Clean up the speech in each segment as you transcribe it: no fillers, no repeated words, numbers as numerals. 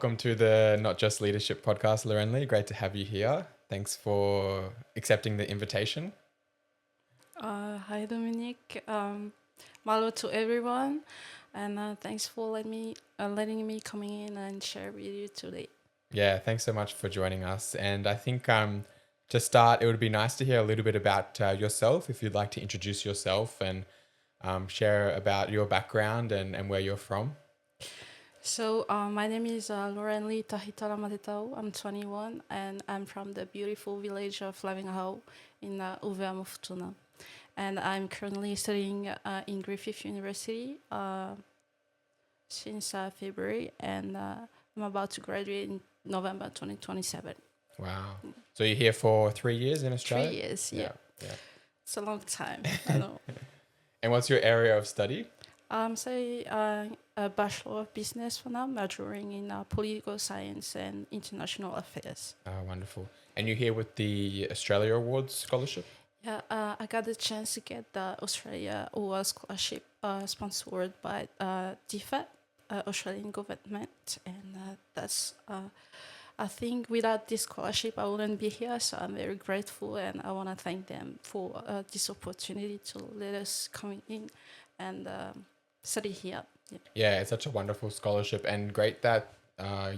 Welcome to the Not Just Leadership podcast, Lorenly. Great to have you here. Thanks for accepting the invitation. Hi, Dominic. Malo to everyone, and thanks for letting me coming in and share with you today. Yeah, thanks so much for joining us. And I think to start, it would be nice to hear a little bit about yourself, if you'd like to introduce yourself and share about your background and where you're from. So, my name is Lorenly Tahitala Matetau. I'm 21, and I'm from the beautiful village of Lavingahau in Wallis and Futuna. And I'm currently studying in Griffith University since February, and I'm about to graduate in November 2027. Wow. So you're here for 3 years in Australia? 3 years, yeah. It's a long time, I know. And what's your area of study? A Bachelor of Business for now, majoring in political science and international affairs. Oh, wonderful. And you're here with the Australia Awards Scholarship? Yeah, I got the chance to get the Australia Award Scholarship sponsored by DFAT, Australian government, and that's I think without this scholarship I wouldn't be here, so I'm very grateful, and I want to thank them for this opportunity to let us come in and study here. Yeah, it's such a wonderful scholarship, and great that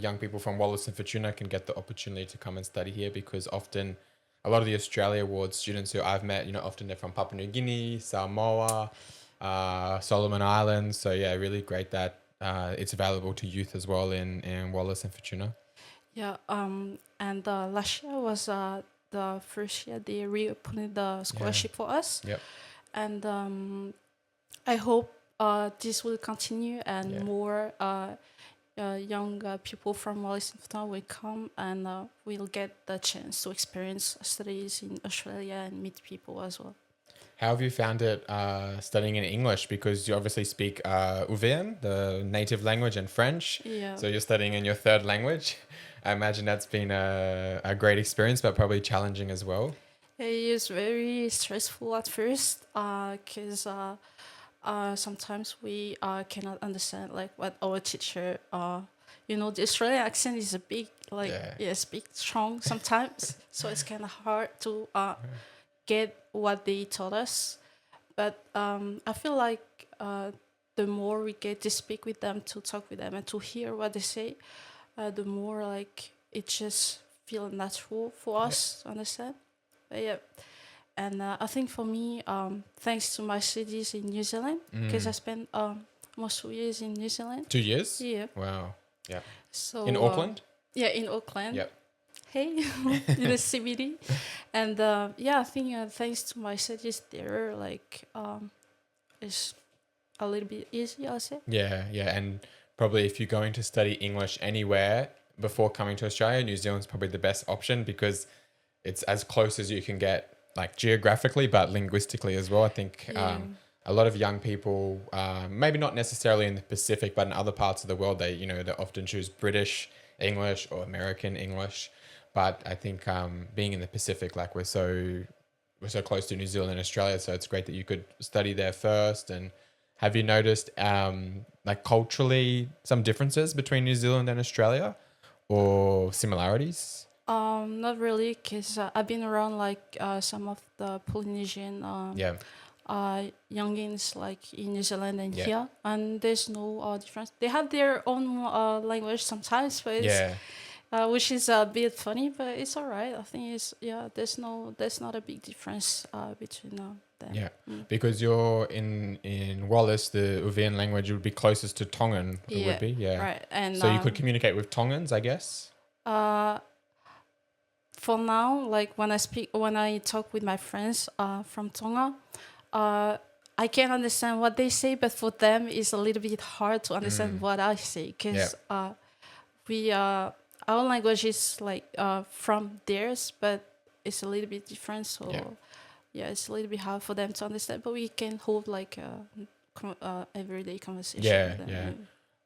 young people from Wallis and Futuna can get the opportunity to come and study here, because often a lot of the Australia Awards students who I've met, often they're from Papua New Guinea, Samoa, Solomon Islands. So yeah, really great that it's available to youth as well in Wallis and Futuna. Yeah, and last year was the first year they reopened the scholarship for us. Yep. And I hope this will continue, and more young people from Wallis and Futuna will come, and will get the chance to experience studies in Australia and meet people as well. How have you found it studying in English? Because you obviously speak Uvian, the native language, and French. Yeah. So you're studying in your third language. I imagine that's been a great experience, but probably challenging as well. It is very stressful at first, because sometimes we cannot understand like what our teacher. The Australian accent is a big big strong sometimes, so it's kind of hard to get what they taught us. But I feel like the more we get to speak with them, to talk with them, and to hear what they say, the more like it just feel natural for us to understand. But yeah. And I think for me, thanks to my studies in New Zealand, because I spent almost 2 years in New Zealand. 2 years? Yeah. Wow. Yeah. So in Auckland? Yeah, in Auckland. Yep. Hey, in the CBD. And I think thanks to my studies there, like it's a little bit easy, I'll say. Yeah. And probably if you're going to study English anywhere before coming to Australia, New Zealand's probably the best option, because it's as close as you can get, like geographically, but linguistically as well. I think a lot of young people, maybe not necessarily in the Pacific, but in other parts of the world, they often choose British English or American English. But I think being in the Pacific, like we're so close to New Zealand and Australia, so it's great that you could study there first. And have you noticed like culturally some differences between New Zealand and Australia, or similarities? Not really, because I've been around like some of the Polynesian youngins like in New Zealand and here, and there's no difference. They have their own language sometimes, but it's, which is a bit funny, but it's alright. I think there's not a big difference between them. Yeah, because you're in Wallis, the Uvian language would be closest to Tongan. It would be, right. And so you could communicate with Tongans, I guess. For now, like when I talk with my friends from Tonga, I can understand what they say, but for them it's a little bit hard to understand what I say, because our language is like from theirs, but it's a little bit different. So it's a little bit hard for them to understand, but we can hold like a everyday conversation with them. Yeah.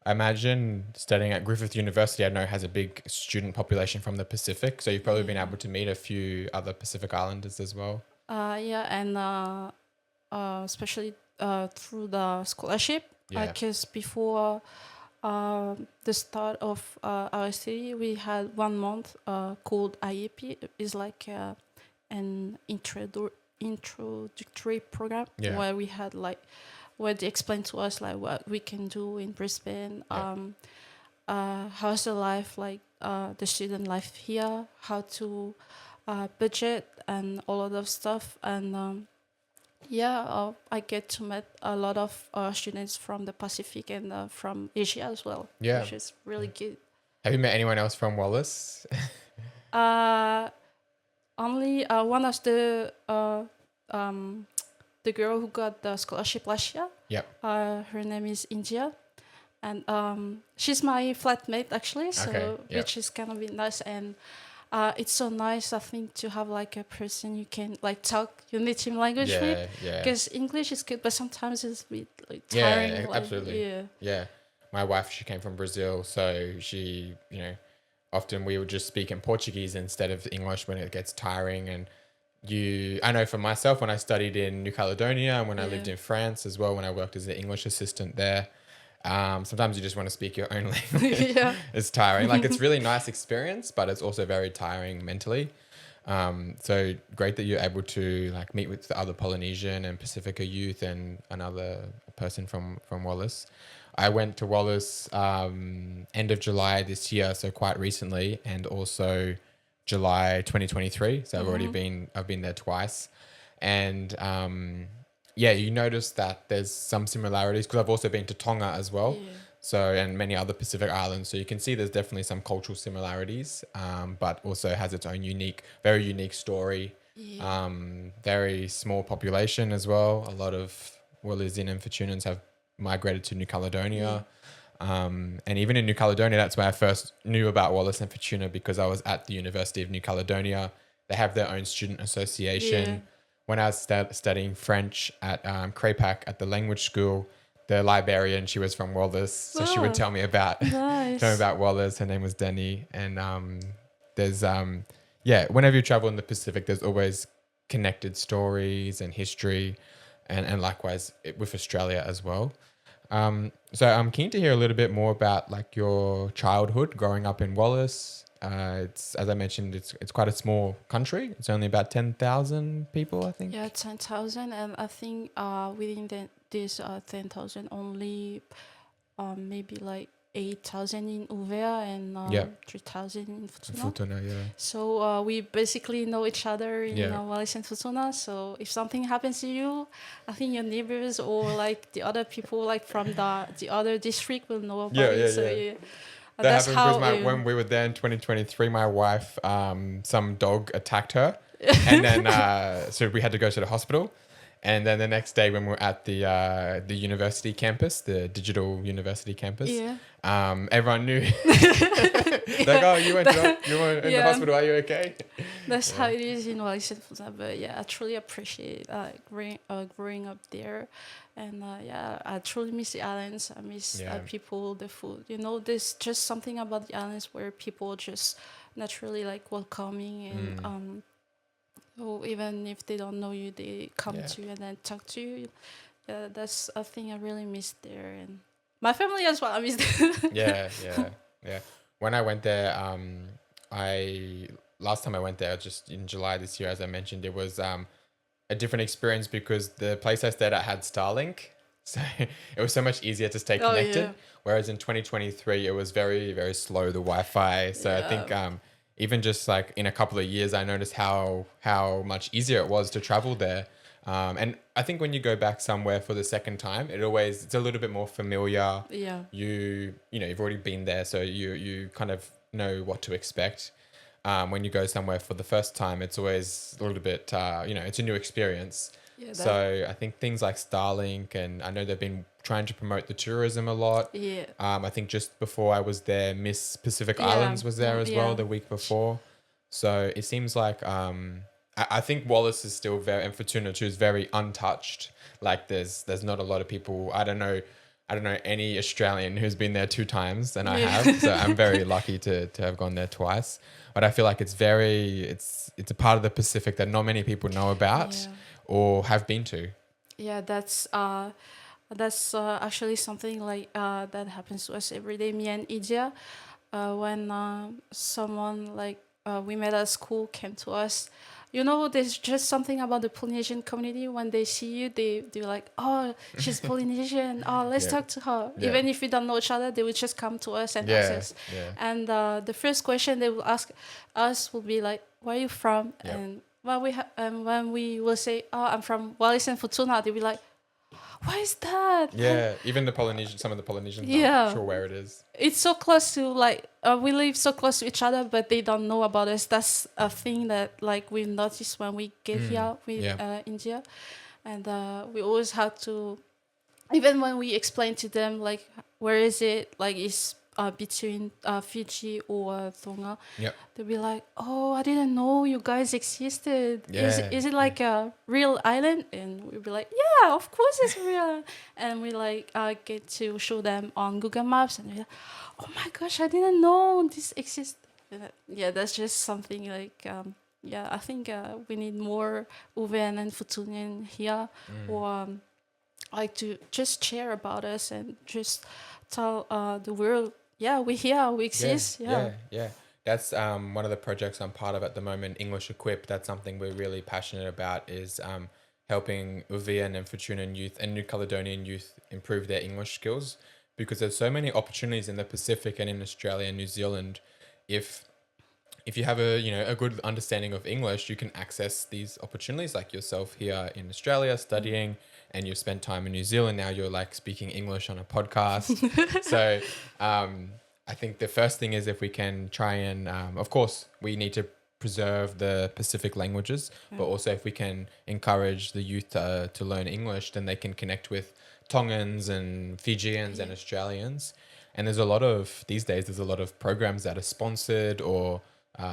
I imagine studying at Griffith University, I know, has a big student population from the Pacific. So you've probably been able to meet a few other Pacific Islanders as well. And especially through the scholarship. Because before the start of our study, we had 1 month called IEP. Is like an introductory program Yeah. where we had like where they explained to us like what we can do in Brisbane. Yeah. How's the life like the student life here? How to budget and all of that stuff. And I get to meet a lot of students from the Pacific and from Asia as well, Yeah. which is really good. Have you met anyone else from Wallis? Uh, Only one of the girl who got the scholarship last year. Yep. Her name is India, and she's my flatmate actually. So Okay, yep. which is kind of nice, and it's so nice I think to have like a person you can like talk your native language with. Yeah. Because English is good, but sometimes it's a bit like Yeah, tiring. Like, absolutely. Yeah. Yeah. My wife, she came from Brazil, so she, often we would just speak in Portuguese instead of English when it gets tiring. And I know for myself, when I studied in New Caledonia and when I lived in France as well, when I worked as an English assistant there, sometimes you just want to speak your own language. Yeah. It's tiring. Like, it's really nice experience, but it's also very tiring mentally. So great that you're able to like meet with the other Polynesian and Pacifica youth and another person from Wallis. I went to Wallis end of July this year, so quite recently, and also July 2023. So I've been there twice, and you notice that there's some similarities because I've also been to Tonga as well. Yeah. So, and many other Pacific islands. So you can see there's definitely some cultural similarities, but also has its own very unique story. Yeah. Very small population as well. A lot of Wallisan and Futunans have migrated to New Caledonia. And even in New Caledonia, that's where I first knew about Wallis and Futuna, because I was at the University of New Caledonia. They have their own student association. Yeah. When I was studying French at Crepac at the language school, the librarian, she was from Wallis, so she would tell me about Nice. tell me about Wallis. Her name was Denny, and there's whenever you travel in the Pacific, there's always connected stories and history, and likewise with Australia as well. So I'm keen to hear a little bit more about like your childhood growing up in Wallis. It's, as I mentioned, it's quite a small country. It's only about 10,000 people, I think. Yeah, 10,000, and I think within this 10,000, only maybe like 8,000 in Uvea and 3,000 in Futuna. Futuna, yeah. So we basically know each other in Yeah. Wallis and Futuna. So if something happens to you, I think your neighbors or like the other people like from the other district will know about it. So That that's happened how because when we were there in 2023, my wife, some dog attacked her, and then so we had to go to the hospital. And then the next day, when we were at the university campus, the digital university campus, everyone knew. Like, oh, you went in the hospital. Are you okay? That's how it is in Wallis and Futuna. But I truly appreciate growing up there, and I truly miss the islands. I miss people, the food. There's just something about the islands where people just naturally like welcoming and even if they don't know you, they come to you and then talk to you. Yeah, that's a thing I really miss there, and my family as well. I miss them. Yeah. When I went there, last time I went there, just in July this year, as I mentioned, it was a different experience because the place I stayed at had Starlink, so it was so much easier to stay connected. Whereas in 2023, it was very, very slow, the Wi-Fi. So I think even just like in a couple of years, I noticed how much easier it was to travel there. And I think when you go back somewhere for the second time, it's a little bit more familiar. Yeah. You've already been there, so you kind of know what to expect. When you go somewhere for the first time, it's always a little bit, it's a new experience. Yeah, so I think things like Starlink, and I know they've been trying to promote the tourism a lot. Yeah. I think just before I was there, Miss Pacific Islands was there as well the week before. So it seems like I think Wallis is still and Futuna too is very untouched. Like there's not a lot of people. I don't know any Australian who's been there 2 times, and I have. So I'm very lucky to have gone there twice. But I feel like it's a part of the Pacific that not many people know about or have been to. Yeah, that's That's actually something like that happens to us every day. Me and Idia, when someone like we met at school came to us. You know, there's just something about the Polynesian community. When they see you, they're like, "Oh, she's Polynesian. Oh, let's Yeah. talk to her." Yeah. Even if we don't know each other, they would just come to us and ask Yeah. us. Yeah. And the first question they will ask us will be like, "Where are you from?" Yep. And when we will say, "Oh, I'm from Wallis and Futuna," they'll be like, "What is that?" Yeah. Even the Polynesian, some of the Polynesians Yeah. aren't sure where it is. It's so close to like we live so close to each other, but they don't know about us. That's a thing that like we noticed when we get here with Yeah. India, and we always have to, even when we explain to them like where is it, like it's between Fiji or Tonga, Yep. they'll be like, "Oh, I didn't know you guys existed. Yeah. Is it like a real island?" And we'll be like, "Yeah, of course it's real." And we like get to show them on Google Maps, and they're like, "Oh my gosh, I didn't know this exists." Yeah, that's just something like yeah. I think we need more Uven and Futunian here, or like to just share about us and just tell the world, yeah, we're here, we exist. Yeah. That's one of the projects I'm part of at the moment, English Equip. That's something we're really passionate about, is helping Uvian and Futunan youth and New Caledonian youth improve their English skills, because there's so many opportunities in the Pacific and in Australia and New Zealand. If you have a good understanding of English, you can access these opportunities, like yourself here in Australia studying, and you've spent time in New Zealand. Now you're like speaking English on a podcast. So I think the first thing is if we can try and, of course, we need to preserve the Pacific languages, but also if we can encourage the youth to learn English, then they can connect with Tongans and Fijians and Australians. And these days, there's a lot of programs that are sponsored, or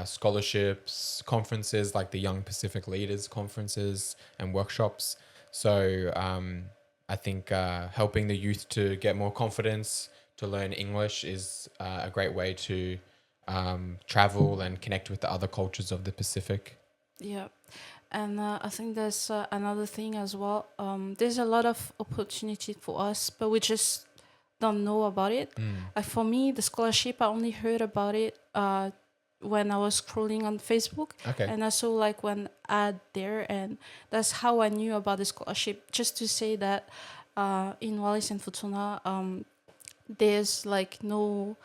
scholarships, conferences like the Young Pacific Leaders conferences and workshops. So I think helping the youth to get more confidence to learn English is a great way to travel and connect with the other cultures of the Pacific. Yeah. And I think there's another thing as well. There's a lot of opportunity for us, but we just don't know about it. Like for me, the scholarship, I only heard about it when I was scrolling on Facebook. Okay. And I saw like one ad there, and that's how I knew about the scholarship. Just to say that in Wallis and Futuna, there's like no,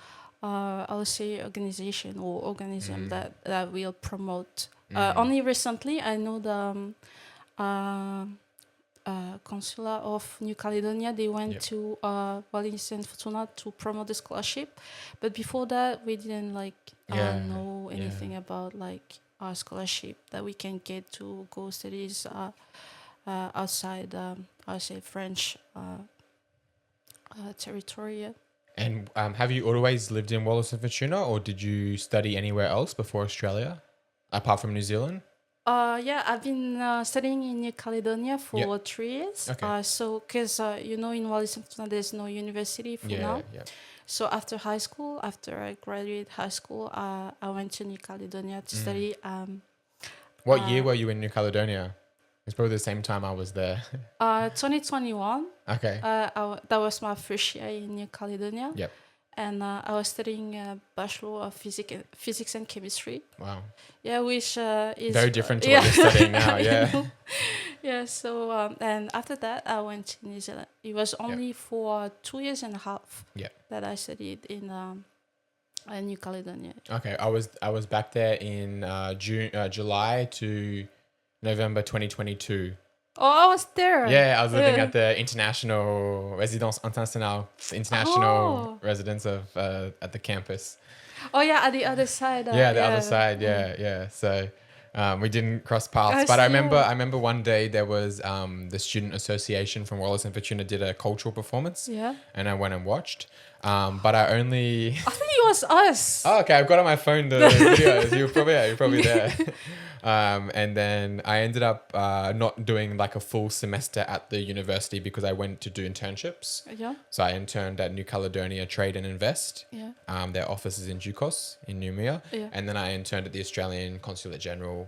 I would say, organization or organism that will promote. Only recently, I know the consular of New Caledonia, they went to Wallis and Futuna to promote the scholarship, but before that we didn't like know anything about like our scholarship that we can get to go studies outside French territory. And have you always lived in Wallis and Futuna, or did you study anywhere else before Australia, apart from New Zealand? Yeah, I've been studying in New Caledonia for 3 years. Okay. So, because in Wallis and Futuna, there's no university for now. Yeah. So after I graduated high school, I went to New Caledonia to study. What year were you in New Caledonia? It's probably the same time I was there. 2021. Okay. That was my first year in New Caledonia. Yep. And I was studying Bachelor of Physics and Chemistry. Wow. Yeah, which is very different to what you're studying now. Yeah. Yeah. So and after that, I went to New Zealand. It was only for 2 years and a half that I studied in New Caledonia. Okay, I was back there in July to November 2022. Oh, I was there. Yeah, I was living at the International Residence Internationale, residence of at the campus. Oh yeah, at the other side. The other side. Yeah. So we didn't cross paths, but I remember one day there was the student association from Wallis and Futuna did a cultural performance. Yeah. And I went and watched. But I think it was us. Oh, okay. I've got on my phone the videos. You're probably there. And then I ended up not doing like a full semester at the university because I went to do internships. Yeah. So I interned at New Caledonia Trade and Invest. Yeah. Their office is in Jukos in Noumea. Yeah. And then I interned at the Australian Consulate General,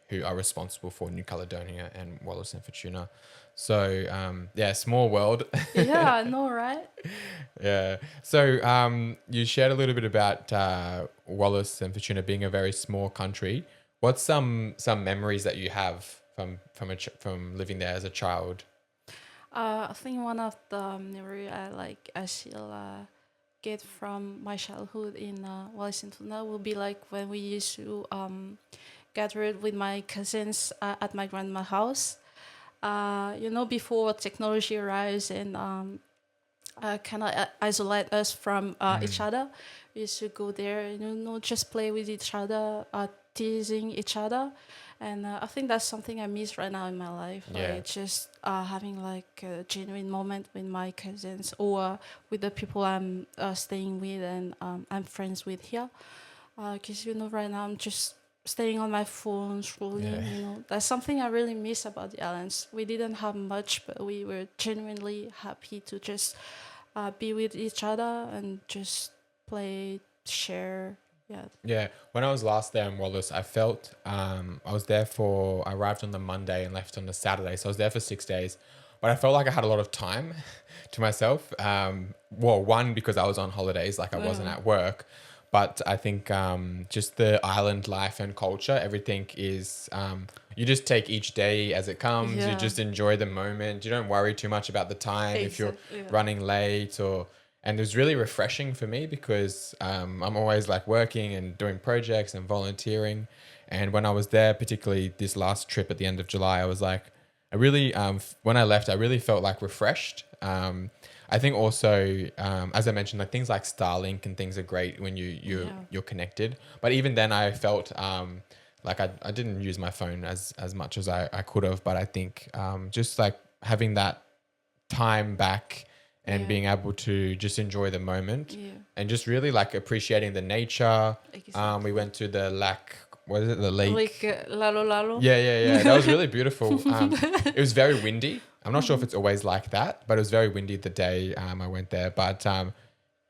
who are responsible for New Caledonia and Wallis and Futuna. So yeah, small world. Yeah, I know, right? Yeah. So you shared a little bit about Wallis and Futuna being a very small country. What's some memories that you have from living there as a child? I think one of the memory I still get from my childhood in Wallis and Futuna will be like when we used to gather with my cousins at my grandma's house. Before technology arrives and kind of isolate us from each other. We used to go there, just play with each other, teasing each other, and I think that's something I miss right now in my life. Yeah. Like just having like a genuine moment with my cousins or with the people I'm staying with and I'm friends with here. Because right now I'm just staying on my phone, scrolling. Yeah. That's something I really miss about the islands. We didn't have much, but we were genuinely happy to just be with each other and just play, share. Yeah. Yeah, when I was last there in Wallace, I felt I arrived on the Monday and left on the Saturday, so I was there for 6 days. But I felt like I had a lot of time to myself. Well, one because I was on holidays, like I wasn't at work, but I think just the island life and culture, everything is you just take each day as it comes. You Yeah. just enjoy the moment. You don't worry too much about the time if you're Exactly, yeah. running late or. And it was really refreshing for me because I'm always like working and doing projects and volunteering. And when I was there, particularly this last trip at the end of July, I was like, I really, when I left, I really felt like refreshed. I think also, as I mentioned, like things like Starlink and things are great when you're connected. But even then, I felt like I didn't use my phone as much as I could have. But I think just like having that time back and being able to just enjoy the moment and just really like appreciating the nature. Exactly. We went to the what is it? The lake. Like Lalo Lalo. Yeah. That was really beautiful. It was very windy. I'm not sure if it's always like that, but it was very windy the day I went there. But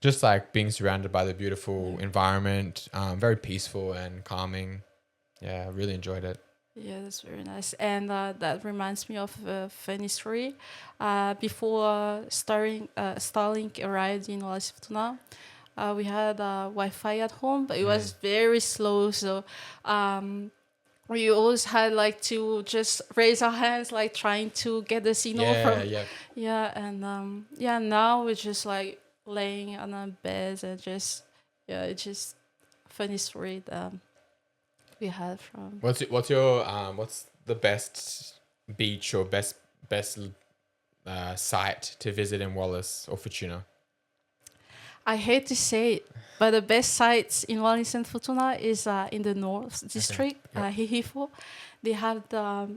just like being surrounded by the beautiful environment, very peaceful and calming. Yeah, I really enjoyed it. Yeah, that's very nice. And that reminds me of a funny story. Before Starlink arrived in Wallis and Futuna, we had Wi-Fi at home, but it was very slow. So we always had like to just raise our hands, like trying to get the signal from. Yeah, and now we're just like laying on our beds and just it's just funny story that we had from. What's the best beach or best site to visit in Wallace or Futuna? I hate to say it, but the best sites in Wallis and Futuna is in the North District, Hihifo. They have the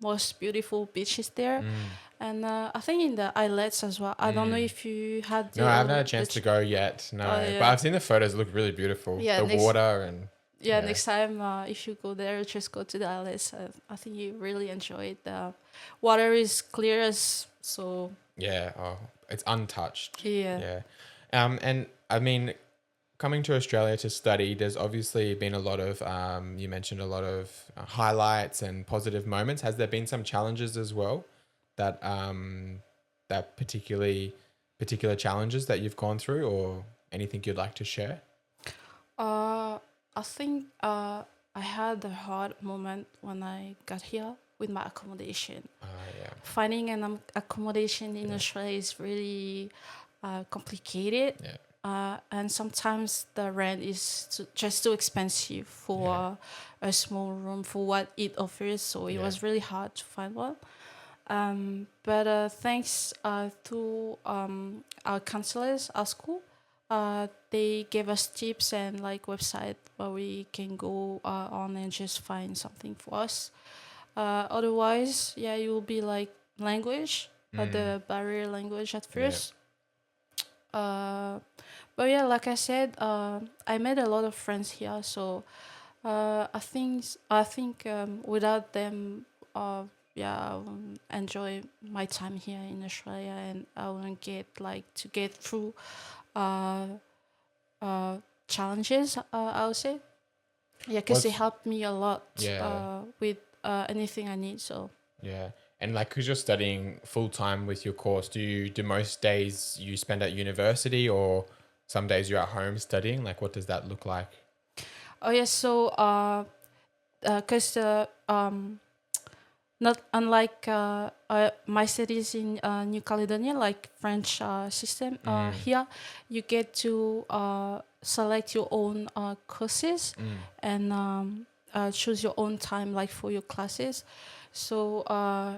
most beautiful beaches there. And I think in the islets as well. I don't know if you had No, I haven't had a chance to go yet. No, but I've seen the photos. Look really beautiful. Yeah, the water and... Yeah, next time if you go there, just go to the islets. I think you really enjoy it. The water is clear as so. Yeah, it's untouched. Yeah. And I mean, coming to Australia to study, there's obviously been a lot of, you mentioned a lot of highlights and positive moments. Has there been some challenges as well that particular challenges that you've gone through or anything you'd like to share? I think I had a hard moment when I got here with my accommodation. Finding an accommodation in Australia is really complicated. And sometimes the rent is just too expensive for a small room for what it offers. So it was really hard to find one. But thanks to our counselors at school, they gave us tips and like website where we can go on and just find something for us. Otherwise, it will be like language, the barrier language at first. But like I said, I made a lot of friends here. So I think without them, I won't enjoy my time here in Australia, and I won't get through challenges. I would say, because they helped me a lot with anything I need. So yeah. And like, because you're studying full time with your course, do most days you spend at university, or some days you're at home studying? Like, what does that look like? Oh yeah, so because not unlike my studies in New Caledonia, like French system, here you get to select your own courses and choose your own time, like for your classes. So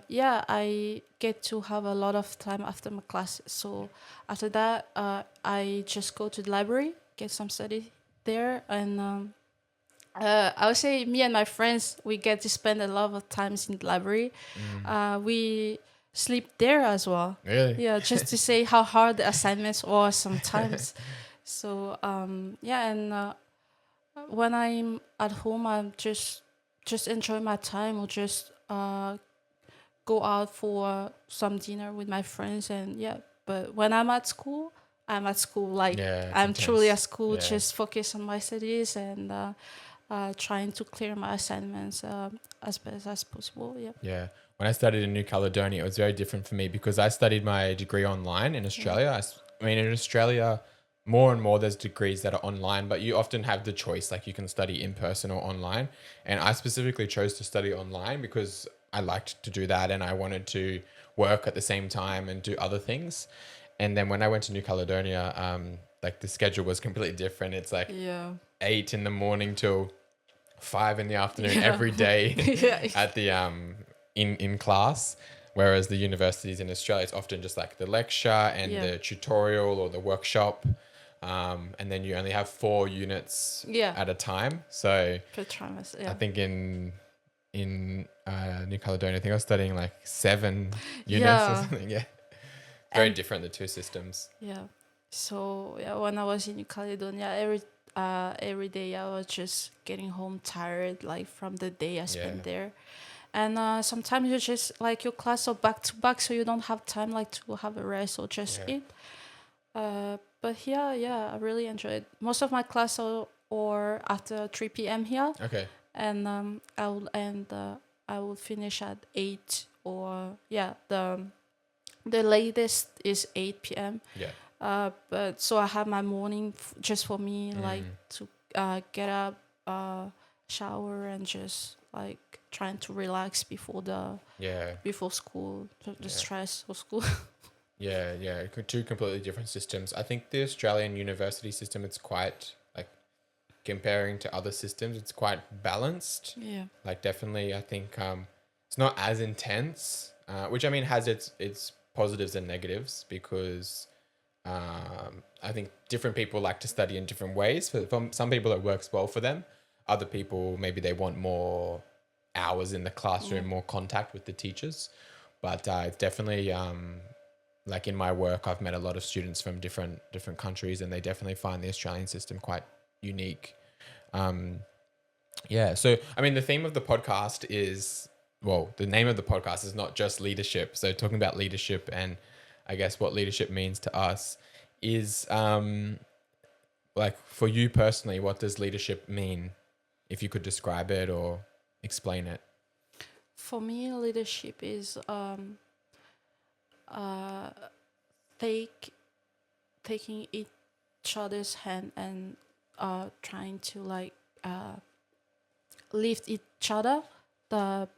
yeah, I get to have a lot of time after my classes. So after that, I just go to the library, get some study there, and I would say me and my friends, we get to spend a lot of times in the library. We sleep there as well. Really? Yeah, just to say how hard the assignments are sometimes. So yeah, and when I'm at home, I'm just enjoy my time, or just go out for some dinner with my friends, and yeah. But when I'm at school, I'm at school. Like Yeah, it's I'm truly at intense. school, Yeah. just focus on my studies and trying to clear my assignments as best as possible. Yeah. Yeah. When I studied in New Caledonia, it was very different for me because I studied my degree online in Australia. I mean, in Australia, more and more there's degrees that are online, but you often have the choice, like you can study in person or online. And I specifically chose to study online because I liked to do that and I wanted to work at the same time and do other things. And then when I went to New Caledonia, like the schedule was completely different. It's like Yeah. 8 in the morning till 5 in the afternoon Yeah. every day Yeah. at the in class, whereas the universities in Australia, it's often just like the lecture and Yeah. the tutorial or the workshop, and then you only have 4 units Yeah. at a time. So Per trimester. I Yeah. think in New Caledonia, I think I was studying like 7 units or Yeah. something. Yeah, very And different, the two systems. yeah. So yeah, when I was in New Caledonia, every day I was just getting home tired, like from the day I spent Yeah. there. And sometimes you just like your class are back to back, so you don't have time like to have a rest or just Yeah. eat. But yeah, I really enjoyed. Most of my class are or after 3 p.m. here, Okay. and I will finish at 8, or yeah, the latest is 8 p.m. Yeah. But so I have my morning just for me, like to get up, shower, and just like trying to relax Yeah. before school, the Yeah. stress of school. Yeah, yeah, two completely different systems. I think the Australian university system, it's quite like comparing to other systems, it's quite balanced. Yeah. Like definitely, I think it's not as intense, which I mean has its positives and negatives because I think different people like to study in different ways. For some people, it works well for them. Other people, maybe they want more hours in the classroom, more contact with the teachers. But it's definitely like in my work, I've met a lot of students from different countries, and they definitely find the Australian system quite unique. Yeah. So, I mean, the theme of the podcast is, well, the name of the podcast is not just leadership. So, talking about leadership and I guess what leadership means to us is like for you personally, what does leadership mean? If you could describe it or explain it. For me, leadership is uh, taking each other's hand and trying to like lift each other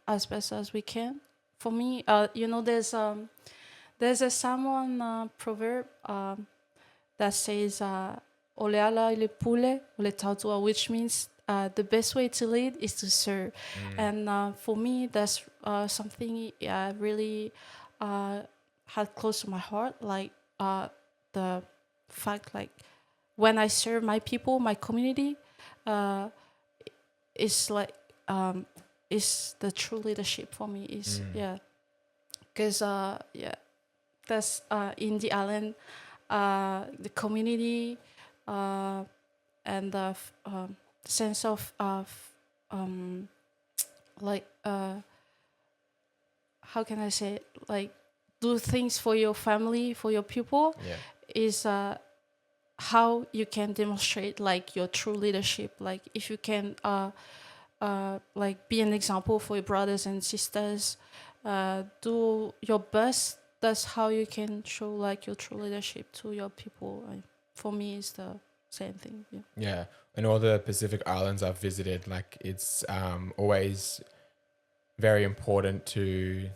as best as we can. For me, there's a someone proverb that says "Oleala ile pule ole tautua," which means the best way to lead is to serve. And for me, that's something I really had close to my heart. Like the fact, like when I serve my people, my community, it's like is the true leadership for me. Is yeah, because yeah, that's in the island, the community, and the sense of like how can I say it? Like do things for your family, for your people, Yeah. is how you can demonstrate like your true leadership. Like if you can like be an example for your brothers and sisters, do your best. That's how you can show like your true leadership to your people. For me, it's the same thing. Yeah. Yeah. In all the Pacific Islands I've visited, like it's always very important to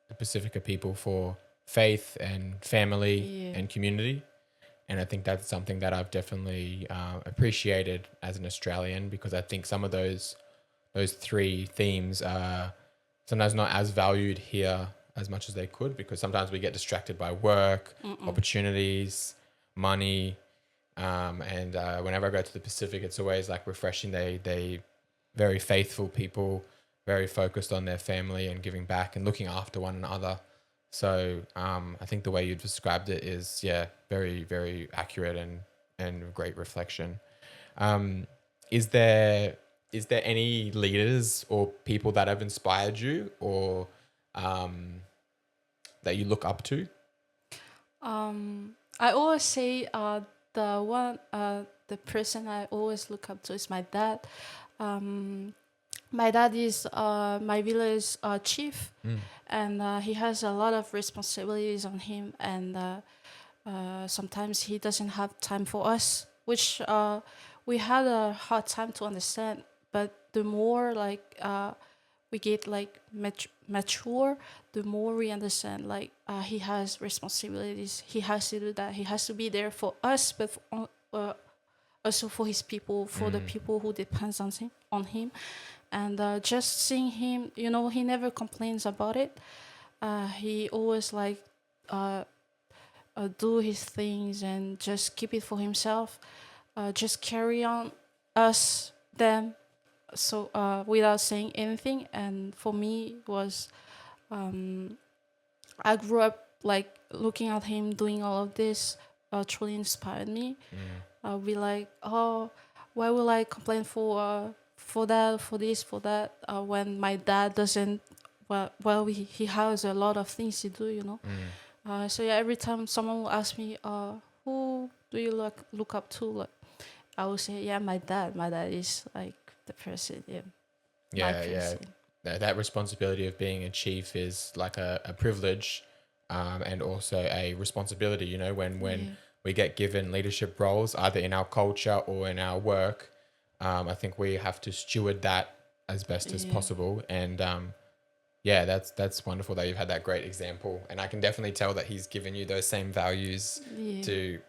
the Pacifica people for faith and family Yeah. and community. And I think that's something that I've definitely appreciated as an Australian, because I think some of those three themes are sometimes not as valued here as much as they could, because sometimes we get distracted by work, opportunities, money. And whenever I go to the Pacific, it's always like refreshing. They very faithful people, very focused on their family and giving back and looking after one another. So I think the way you described it is, very, very accurate and a great reflection. Um, is there any leaders or people that have inspired you, or that you look up to? I always say the person I always look up to is my dad. My dad is my village chief, and he has a lot of responsibilities on him, and sometimes he doesn't have time for us, which we had a hard time to understand. But the more like we get like mature, the more we understand like he has responsibilities. He has to do that. He has to be there for us, but also for his people, for the people who depends on him. And just seeing him, he never complains about it. He always like do his things and just keep it for himself. Just carry on us them, so without saying anything. And for me was I grew up like looking at him doing all of this. Truly inspired me. I'll be like, oh, why will I complain for that, for this, for that, when my dad doesn't. Well, he has a lot of things to do. So yeah, every time someone will ask me, who do you look up to? Like, I will say, yeah, my dad. My dad is like the person. Yeah, my Yeah, yeah. person. That responsibility of being a chief is like a privilege, and also a responsibility. When we get given leadership roles, either in our culture or in our work, I think we have to steward that as best as Yeah. possible. And that's wonderful that you've had that great example. And I can definitely tell that he's given you those same values Yeah. to,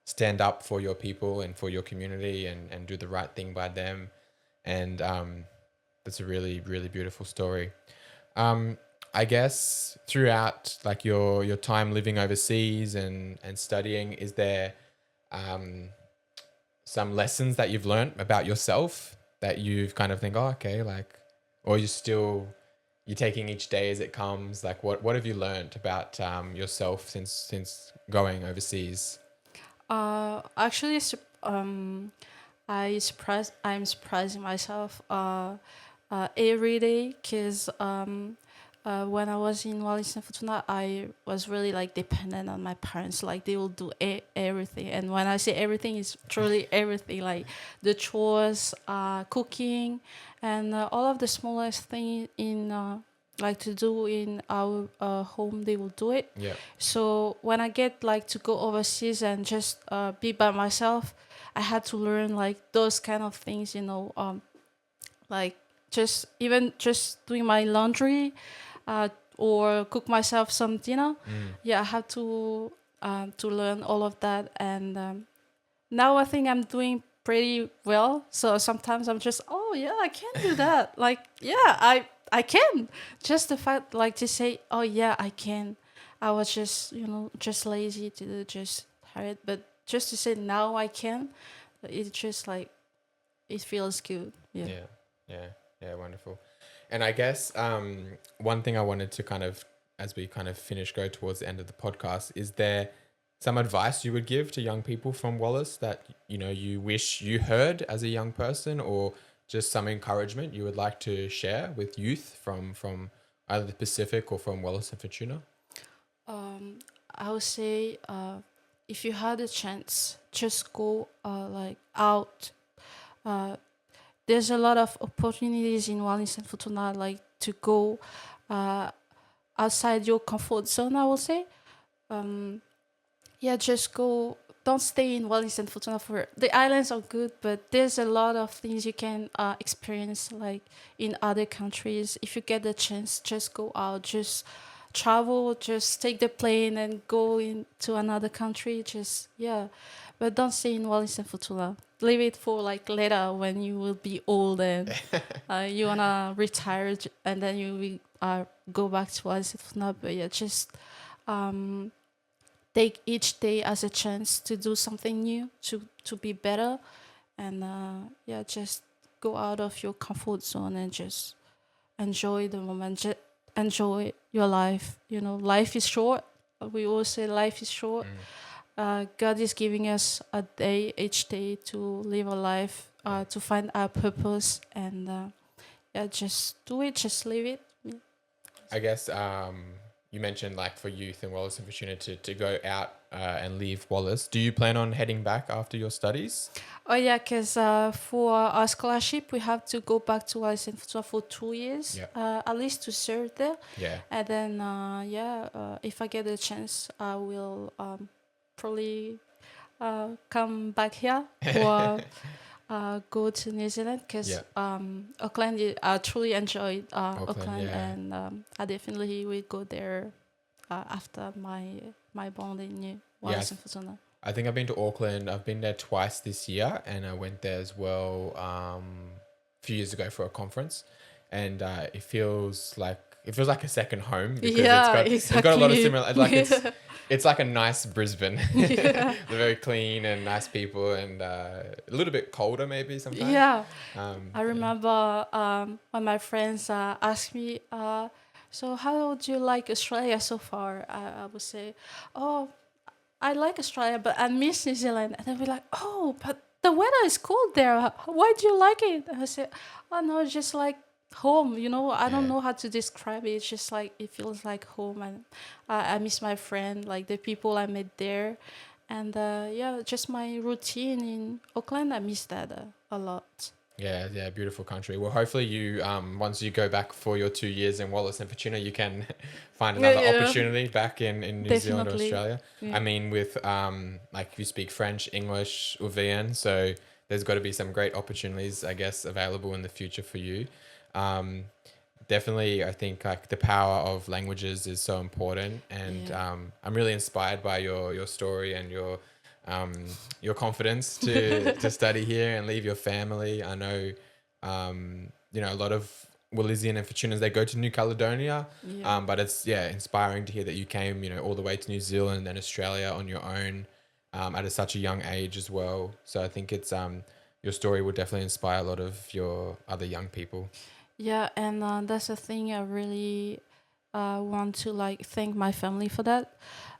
stand up for your people and for your community, and do the right thing by them. And that's a really, really beautiful story. I guess throughout like your time living overseas and studying, is there some lessons that you've learned about yourself that you've kind of think, oh, okay, like, or you're taking each day as it comes? Like, what have you learned about yourself since going overseas? Actually, I'm surprising myself every day, because when I was in Wallis and Futuna, I was really like dependent on my parents. Like they will do everything, and when I say everything, it's truly everything. Like the chores, cooking, and all of the smallest thing in like to do in our home, they will do it. Yeah. So when I get like to go overseas and just be by myself, I had to learn like those kind of things. Like just doing my laundry, or cook myself some dinner. Yeah, I had to learn all of that, and now I think I'm doing pretty well. So sometimes I'm just, oh yeah, I can do that. Like yeah, I can. Just the fact like to say, oh yeah, I can. I was just lazy to do, just tired, but just to say now I can, it's just like it feels good. Yeah. Yeah, yeah, yeah, wonderful. And I guess one thing I wanted to kind of, as we kind of go towards the end of the podcast, is there some advice you would give to young people from Wallis that you wish you heard as a young person, or just some encouragement you would like to share with youth from either the Pacific or from Wallis and Futuna? I would say if you had a chance, just go like out. There's a lot of opportunities in Wallis and Futuna, like to go. outside your comfort zone, I will say. Um, yeah, just go. Don't stay in Wallis and Futuna for the islands are good, but there's a lot of things you can experience like in other countries. If you get the chance, just go out, just travel, just take the plane and go into another country. Just yeah, but don't stay in Wallis and Futuna. Leave it for like later when you will be old and you wanna retire, and then you will go back to Wallis and Futuna. But yeah, just um take each day as a chance to do something new, to be better, and yeah, just go out of your comfort zone and just enjoy the moment, enjoy your life. Life is short. We always say life is short. God is giving us a day each day to live a life, to find our purpose, and yeah, just do it, just live it. I guess you mentioned like for youth in Wallis and Futuna to go out and leave Wallis. Do you plan on heading back after your studies? Oh yeah, because for our scholarship, we have to go back to Wallis and Futuna for 2 years, at least to serve there. Yeah. And then if I get a chance, I will probably come back here or go to New Zealand, because Auckland, I truly enjoyed Auckland, and I definitely will go there after my bond in Wallis and Futuna. I think I've been to Auckland. I've been there twice this year, and I went there as well a few years ago for a conference, and it feels like a second home, because it's got a lot of similar. Like it's like a nice Brisbane. They're very clean and nice people, and a little bit colder maybe sometimes. Yeah, I remember when my friends asked me, so how do you like Australia so far? I would say, oh, I like Australia, but I miss New Zealand. And they'll be like, oh, but the weather is cold there. Why do you like it? And I said, oh, no, it's just like home. I don't know how to describe it. It's just like, it feels like home. And I miss my friend, like the people I met there. And just my routine in Auckland, I miss that a lot. Yeah, beautiful country. Well, hopefully you, once you go back for your 2 years in Wallis and Futuna, you can find another opportunity back in New Zealand or Australia. Yeah. I mean, with like you speak French, English, Uvian, so there's got to be some great opportunities, I guess, available in the future for you. Definitely, I think like the power of languages is so important, and I'm really inspired by your story and your confidence to study here and leave your family. I know, a lot of Wallisian and Futunas, they go to New Caledonia, but it's inspiring to hear that you came, all the way to New Zealand and Australia on your own, at such a young age as well. So I think it's your story will definitely inspire a lot of your other young people. Yeah, and that's the thing. I really want to thank my family for that.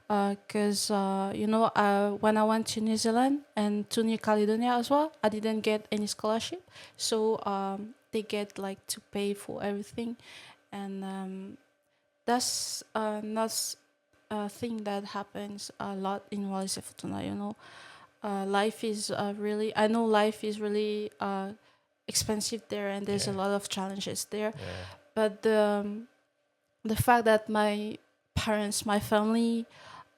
Because when I went to New Zealand and to New Caledonia as well, I didn't get any scholarship, so they get to pay for everything, and that's not a thing that happens a lot in Wallis and Futuna. Life is really. I know life is really expensive there, and there's a lot of challenges there, but the fact that my parents, my family,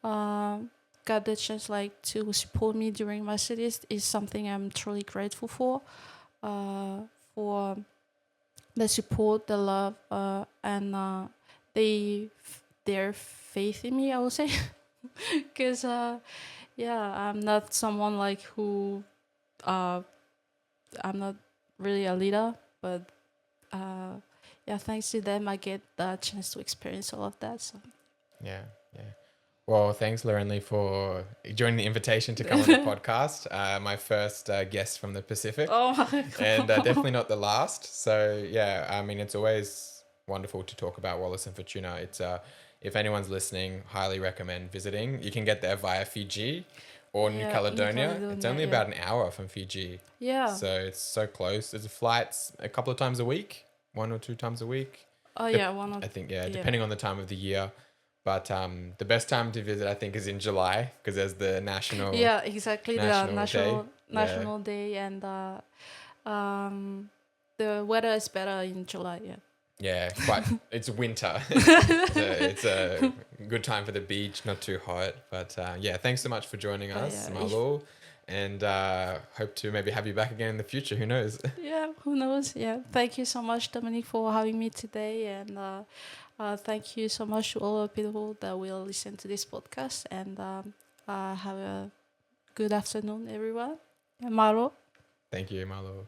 got the chance to support me during my studies is something I'm truly grateful for the support, the love, and their faith in me, I would say, because I'm not someone who I'm not really a leader, but thanks to them I get the chance to experience all of that. So yeah. Well, thanks, Lorenly, for joining the invitation to come on the podcast. My first guest from the Pacific. Oh my God. And definitely not the last. So, I mean, it's always wonderful to talk about Wallis and Futuna. It's if anyone's listening, highly recommend visiting. You can get there via Fiji or New Caledonia. It's only about an hour from Fiji. Yeah. So it's so close. There's flights a couple of times a week, 1 or 2 times a week. Oh, one or I think, depending on the time of the year. But the best time to visit, I think, is in July, because there's the national. Yeah, exactly. National Day, and the weather is better in July. Yeah. Yeah, quite. It's winter. It's a good time for the beach, not too hot. But yeah, thanks so much for joining us, yeah, Marlo. And hope to maybe have you back again in the future. Who knows? yeah, who knows? Yeah, thank you so much, Dominic, for having me today, and thank you so much to all the people that will listen to this podcast. And have a good afternoon, everyone. And Maro. Thank you, Marlo.